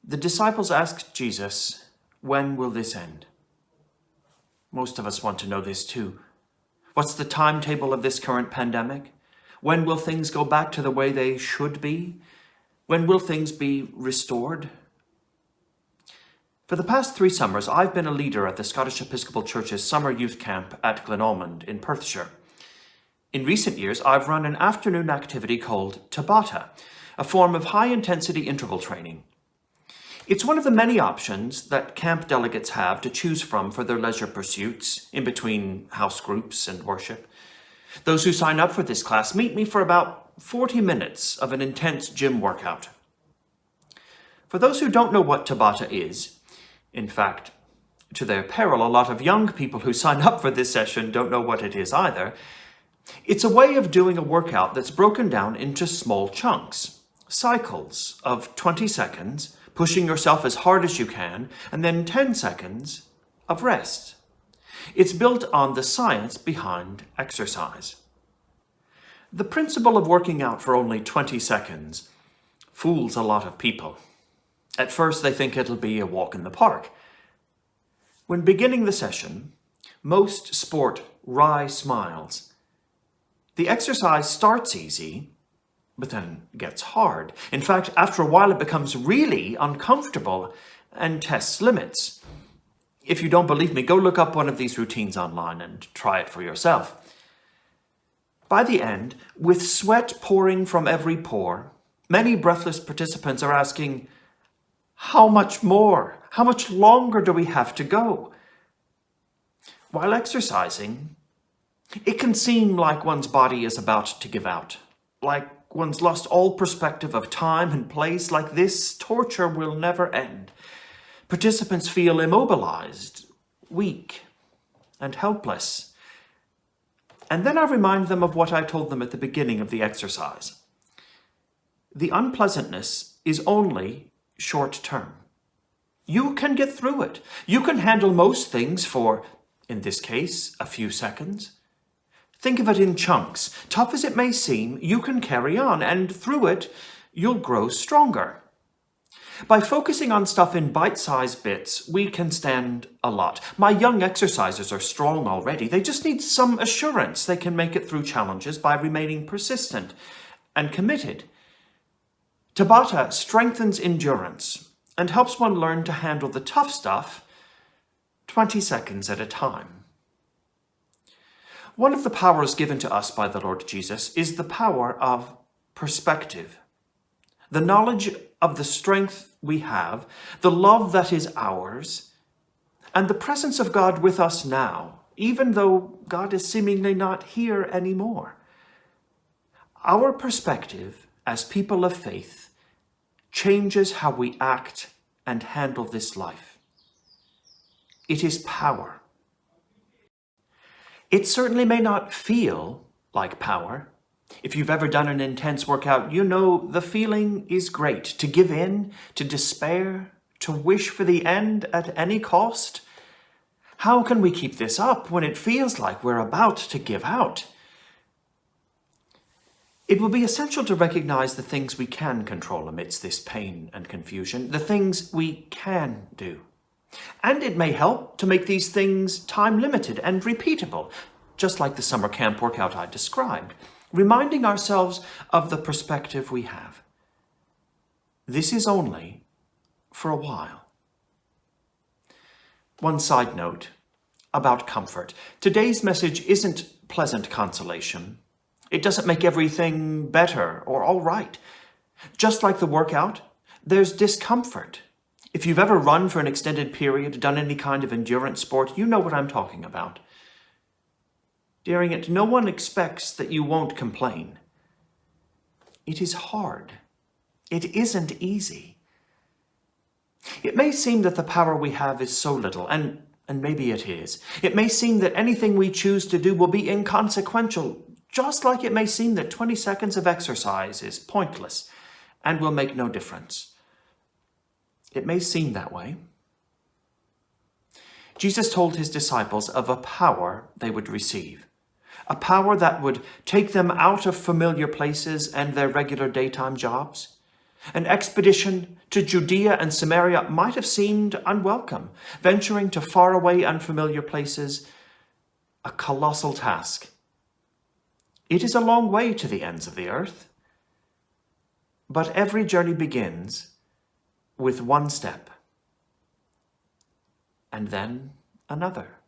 The disciples asked Jesus, "When will this end?" Most of us want to know this too. What's the timetable of this current pandemic? When will things go back to the way they should be? When will things be restored? For the past 3 summers, I've been a leader at the Scottish Episcopal Church's summer youth camp at Glenormond in Perthshire. In recent years, I've run an afternoon activity called Tabata, a form of high-intensity interval training. It's one of the many options that camp delegates have to choose from for their leisure pursuits in between house groups and worship. Those who sign up for this class meet me for about 40 minutes of an intense gym workout. For those who don't know what Tabata is, in fact, to their peril, a lot of young people who sign up for this session don't know what it is either. It's a way of doing a workout that's broken down into small chunks, cycles of 20 seconds, pushing yourself as hard as you can, and then 10 seconds of rest. It's built on the science behind exercise. The principle of working out for only 20 seconds fools a lot of people. At first, they think it'll be a walk in the park. When beginning the session, most sport wry smiles. The exercise starts easy, but then gets hard. In fact, after a while, it becomes really uncomfortable and tests limits. If you don't believe me, go look up one of these routines online and try it for yourself. By the end, with sweat pouring from every pore, many breathless participants are asking, "How much more? How much longer do we have to go?" While exercising, it can seem like one's body is about to give out, like one's lost all perspective of time and place, like this torture will never end. Participants feel immobilized, weak, and helpless. And then I remind them of what I told them at the beginning of the exercise. The unpleasantness is only short-term. You can get through it. You can handle most things for, in this case, a few seconds. Think of it in chunks. Tough as it may seem, you can carry on, and through it, you'll grow stronger. By focusing on stuff in bite-sized bits, we can stand a lot. My young exercisers are strong already. They just need some assurance they can make it through challenges by remaining persistent and committed. Tabata strengthens endurance and helps one learn to handle the tough stuff 20 seconds at a time. One of the powers given to us by the Lord Jesus is the power of perspective. The knowledge of the strength we have, the love that is ours, and the presence of God with us now, even though God is seemingly not here anymore. Our perspective as people of faith changes how we act and handle this life. It is power. It certainly may not feel like power. If you've ever done an intense workout, you know the feeling is great. To give in, to despair, to wish for the end at any cost. How can we keep this up when it feels like we're about to give out? It will be essential to recognize the things we can control amidst this pain and confusion, the things we can do. And it may help to make these things time-limited and repeatable, just like the summer camp workout I described, reminding ourselves of the perspective we have. This is only for a while. One side note about comfort. Today's message isn't pleasant consolation. It doesn't make everything better or all right. Just like the workout, there's discomfort. If you've ever run for an extended period, done any kind of endurance sport, you know what I'm talking about. During it, no one expects that you won't complain. It is hard. It isn't easy. It may seem that the power we have is so little, and maybe it is. It may seem that anything we choose to do will be inconsequential, just like it may seem that 20 seconds of exercise is pointless and will make no difference. It may seem that way. Jesus told his disciples of a power they would receive, a power that would take them out of familiar places and their regular daytime jobs, An expedition to Judea and Samaria might have seemed unwelcome. Venturing to faraway, unfamiliar places, a colossal task. It is a long way to the ends of the earth. But every journey begins with one step, and then another.